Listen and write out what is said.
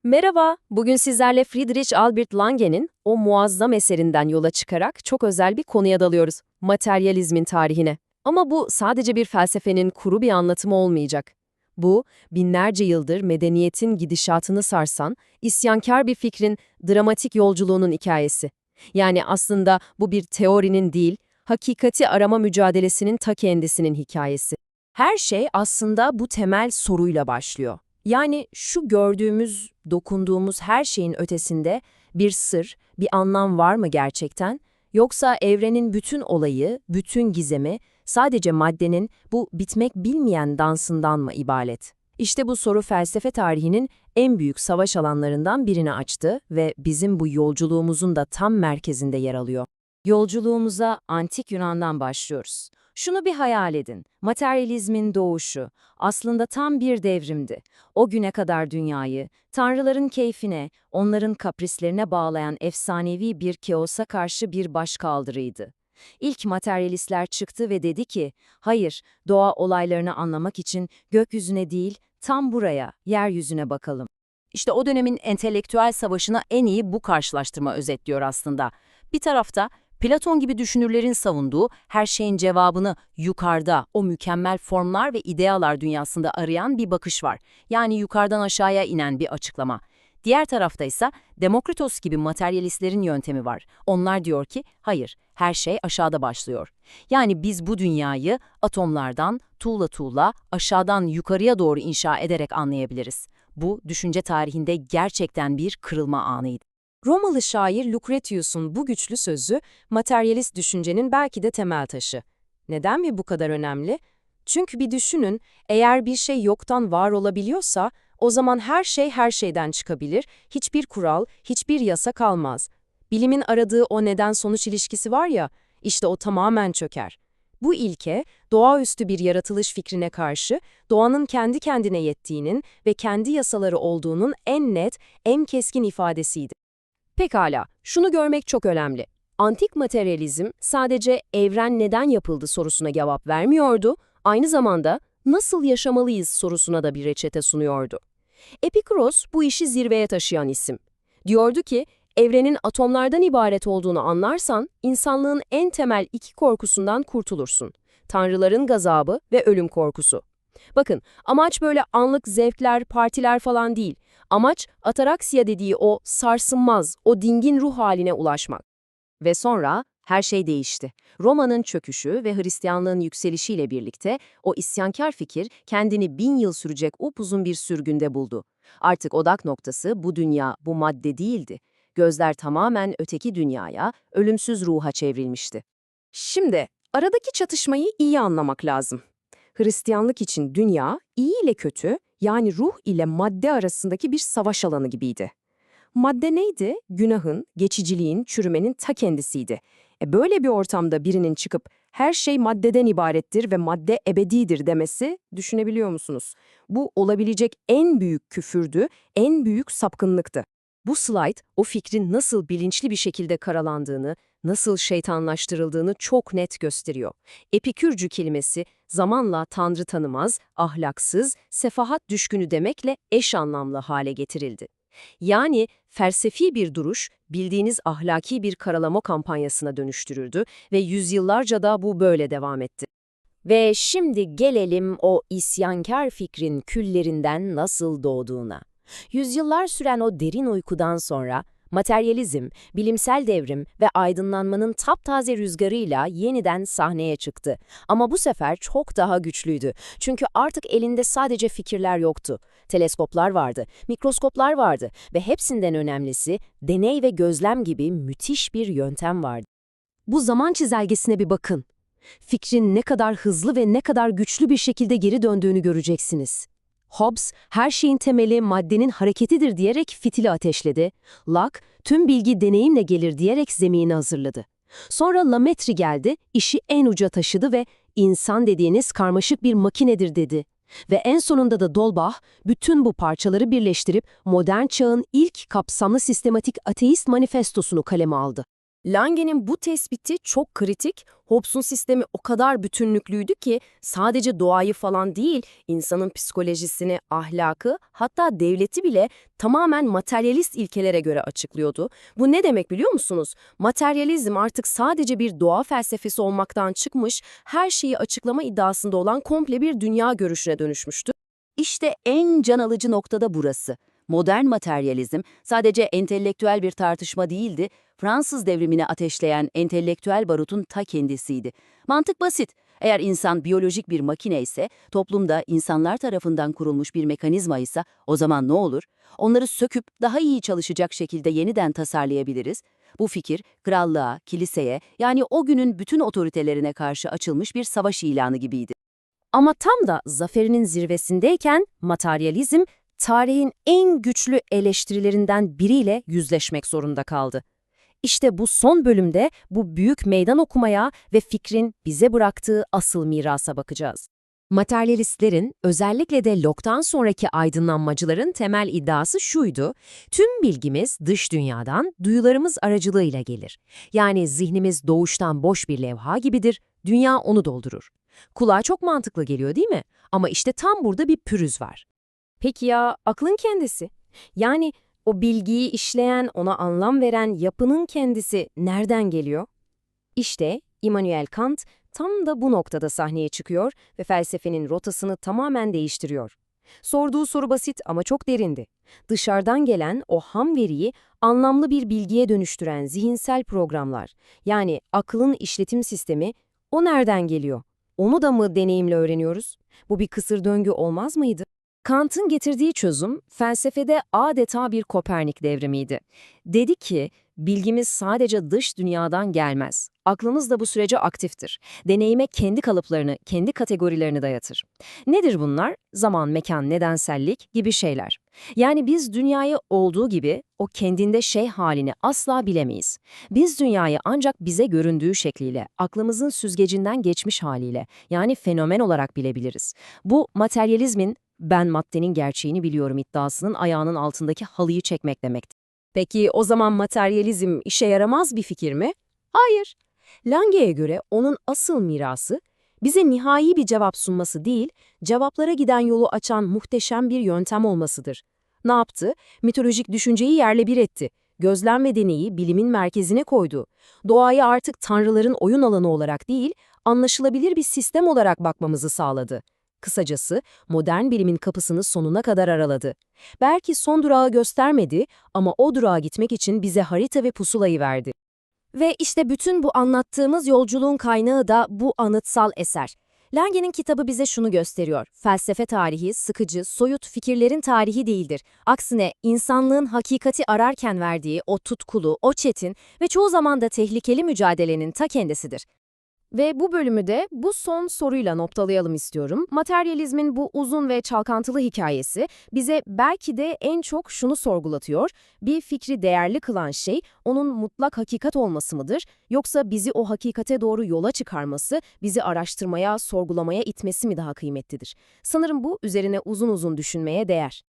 Merhaba, bugün sizlerle Friedrich Albert Lange'nin o muazzam eserinden yola çıkarak çok özel bir konuya dalıyoruz. Materyalizmin tarihine. Ama bu sadece bir felsefenin kuru bir anlatımı olmayacak. Bu, binlerce yıldır medeniyetin gidişatını sarsan, isyankar bir fikrin dramatik yolculuğunun hikayesi. Yani aslında bu bir teorinin değil, hakikati arama mücadelesinin ta kendisinin hikayesi. Her şey aslında bu temel soruyla başlıyor. Yani şu gördüğümüz, dokunduğumuz her şeyin ötesinde bir sır, bir anlam var mı gerçekten? Yoksa evrenin bütün olayı, bütün gizemi sadece maddenin bu bitmek bilmeyen dansından mı ibaret? İşte bu soru felsefe tarihinin en büyük savaş alanlarından birini açtı ve bizim bu yolculuğumuzun da tam merkezinde yer alıyor. Yolculuğumuza antik Yunan'dan başlıyoruz. Şunu bir hayal edin. Materyalizmin doğuşu aslında tam bir devrimdi. O güne kadar dünyayı, tanrıların keyfine, onların kaprislerine bağlayan efsanevi bir kaosa karşı bir başkaldırıydı. İlk materyalistler çıktı ve dedi ki, hayır, doğa olaylarını anlamak için gökyüzüne değil, tam buraya, yeryüzüne bakalım. İşte o dönemin entelektüel savaşına en iyi bu karşılaştırma özetliyor aslında. Bir tarafta Platon gibi düşünürlerin savunduğu her şeyin cevabını yukarıda, o mükemmel formlar ve idealar dünyasında arayan bir bakış var. Yani yukarıdan aşağıya inen bir açıklama. Diğer tarafta ise Demokritos gibi materyalistlerin yöntemi var. Onlar diyor ki, hayır, her şey aşağıda başlıyor. Yani biz bu dünyayı atomlardan, tuğla tuğla, aşağıdan yukarıya doğru inşa ederek anlayabiliriz. Bu, düşünce tarihinde gerçekten bir kırılma anıydı. Romalı şair Lucretius'un bu güçlü sözü, materyalist düşüncenin belki de temel taşı. Neden mi bu kadar önemli? Çünkü bir düşünün, eğer bir şey yoktan var olabiliyorsa, o zaman her şey her şeyden çıkabilir, hiçbir kural, hiçbir yasa kalmaz. Bilimin aradığı o neden-sonuç ilişkisi var ya, işte o tamamen çöker. Bu ilke, doğaüstü bir yaratılış fikrine karşı, doğanın kendi kendine yettiğinin ve kendi yasaları olduğunun en net, en keskin ifadesiydi. Pekala, şunu görmek çok önemli. Antik materyalizm sadece evren neden yapıldı sorusuna cevap vermiyordu, aynı zamanda nasıl yaşamalıyız sorusuna da bir reçete sunuyordu. Epikuros bu işi zirveye taşıyan isim. Diyordu ki, evrenin atomlardan ibaret olduğunu anlarsan, insanlığın en temel iki korkusundan kurtulursun. Tanrıların gazabı ve ölüm korkusu. Bakın, amaç böyle anlık zevkler, partiler falan değil. Amaç, ataraksiya dediği o sarsılmaz, o dingin ruh haline ulaşmak. Ve sonra her şey değişti. Roma'nın çöküşü ve Hristiyanlığın yükselişiyle birlikte o isyankar fikir kendini 1000 yıl sürecek upuzun bir sürgünde buldu. Artık odak noktası bu dünya, bu madde değildi. Gözler tamamen öteki dünyaya, ölümsüz ruha çevrilmişti. Şimdi aradaki çatışmayı iyi anlamak lazım. Hristiyanlık için dünya, iyi ile kötü, yani ruh ile madde arasındaki bir savaş alanı gibiydi. Madde neydi? Günahın, geçiciliğin, çürümenin ta kendisiydi. Böyle bir ortamda birinin çıkıp her şey maddeden ibarettir ve madde ebedidir demesi, düşünebiliyor musunuz? Bu olabilecek en büyük küfürdü, en büyük sapkınlıktı. Bu slide o fikrin nasıl bilinçli bir şekilde karalandığını, nasıl şeytanlaştırıldığını çok net gösteriyor. Epikürcü kelimesi zamanla tanrı tanımaz, ahlaksız, sefahat düşkünü demekle eş anlamlı hale getirildi. Yani felsefi bir duruş, bildiğiniz ahlaki bir karalama kampanyasına dönüştürüldü ve yüzyıllarca da bu böyle devam etti. Ve şimdi gelelim o isyankar fikrin küllerinden nasıl doğduğuna. Yüzyıllar süren o derin uykudan sonra, materyalizm, bilimsel devrim ve aydınlanmanın taptaze rüzgarıyla yeniden sahneye çıktı. Ama bu sefer çok daha güçlüydü. Çünkü artık elinde sadece fikirler yoktu. Teleskoplar vardı, mikroskoplar vardı ve hepsinden önemlisi deney ve gözlem gibi müthiş bir yöntem vardı. Bu zaman çizelgesine bir bakın. Fikrin ne kadar hızlı ve ne kadar güçlü bir şekilde geri döndüğünü göreceksiniz. Hobbes, her şeyin temeli maddenin hareketidir diyerek fitili ateşledi. Locke, tüm bilgi deneyimle gelir diyerek zemini hazırladı. Sonra Lametri geldi, işi en uca taşıdı ve insan dediğiniz karmaşık bir makinedir dedi. Ve en sonunda da Dolbach, bütün bu parçaları birleştirip modern çağın ilk kapsamlı sistematik ateist manifestosunu kaleme aldı. Lange'nin bu tespiti çok kritik. Hobbes'un sistemi o kadar bütünlüklüydü ki sadece doğayı falan değil, insanın psikolojisini, ahlakı, hatta devleti bile tamamen materyalist ilkelere göre açıklıyordu. Bu ne demek biliyor musunuz? Materyalizm artık sadece bir doğa felsefesi olmaktan çıkmış, her şeyi açıklama iddiasında olan komple bir dünya görüşüne dönüşmüştü. İşte en can alıcı nokta da burası. Modern materyalizm sadece entelektüel bir tartışma değildi, Fransız devrimini ateşleyen entelektüel barutun ta kendisiydi. Mantık basit. Eğer insan biyolojik bir makine ise, toplumda insanlar tarafından kurulmuş bir mekanizma ise o zaman ne olur? Onları söküp daha iyi çalışacak şekilde yeniden tasarlayabiliriz. Bu fikir, krallığa, kiliseye, yani o günün bütün otoritelerine karşı açılmış bir savaş ilanı gibiydi. Ama tam da zaferinin zirvesindeyken materyalizm, tarihin en güçlü eleştirilerinden biriyle yüzleşmek zorunda kaldı. İşte bu son bölümde bu büyük meydan okumaya ve fikrin bize bıraktığı asıl mirasa bakacağız. Materyalistlerin, özellikle de Locke'tan sonraki aydınlanmacıların temel iddiası şuydu: tüm bilgimiz dış dünyadan, duyularımız aracılığıyla gelir. Yani zihnimiz doğuştan boş bir levha gibidir, dünya onu doldurur. Kulağa çok mantıklı geliyor değil mi? Ama işte tam burada bir pürüz var. Peki ya aklın kendisi? Yani o bilgiyi işleyen, ona anlam veren yapının kendisi nereden geliyor? İşte Immanuel Kant tam da bu noktada sahneye çıkıyor ve felsefenin rotasını tamamen değiştiriyor. Sorduğu soru basit ama çok derindi. Dışarıdan gelen o ham veriyi anlamlı bir bilgiye dönüştüren zihinsel programlar, yani aklın işletim sistemi, o nereden geliyor? Onu da mı deneyimle öğreniyoruz? Bu bir kısır döngü olmaz mıydı? Kant'ın getirdiği çözüm, felsefede adeta bir Kopernik devrimiydi. Dedi ki, bilgimiz sadece dış dünyadan gelmez. Aklımız da bu sürece aktiftir. Deneyime kendi kalıplarını, kendi kategorilerini dayatır. Nedir bunlar? Zaman, mekan, nedensellik gibi şeyler. Yani biz dünyayı olduğu gibi, o kendinde şey halini asla bilemeyiz. Biz dünyayı ancak bize göründüğü şekliyle, aklımızın süzgecinden geçmiş haliyle, yani fenomen olarak bilebiliriz. Bu materyalizmin, ben maddenin gerçeğini biliyorum iddiasının ayağının altındaki halıyı çekmek demektir. Peki o zaman materyalizm işe yaramaz bir fikir mi? Hayır. Lange'ye göre onun asıl mirası, bize nihai bir cevap sunması değil, cevaplara giden yolu açan muhteşem bir yöntem olmasıdır. Ne yaptı? Mitolojik düşünceyi yerle bir etti. Gözlem ve deneyi bilimin merkezine koydu. Doğayı artık tanrıların oyun alanı olarak değil, anlaşılabilir bir sistem olarak bakmamızı sağladı. Kısacası modern bilimin kapısını sonuna kadar araladı. Belki son durağı göstermedi ama o durağa gitmek için bize harita ve pusulayı verdi. Ve işte bütün bu anlattığımız yolculuğun kaynağı da bu anıtsal eser. Lange'nin kitabı bize şunu gösteriyor: felsefe tarihi, sıkıcı, soyut fikirlerin tarihi değildir. Aksine insanlığın hakikati ararken verdiği o tutkulu, o çetin ve çoğu zaman da tehlikeli mücadelenin ta kendisidir. Ve bu bölümü de bu son soruyla noktalayalım istiyorum. Materyalizmin bu uzun ve çalkantılı hikayesi bize belki de en çok şunu sorgulatıyor: bir fikri değerli kılan şey onun mutlak hakikat olması mıdır? Yoksa bizi o hakikate doğru yola çıkarması, bizi araştırmaya, sorgulamaya itmesi mi daha kıymetlidir? Sanırım bu üzerine uzun uzun düşünmeye değer.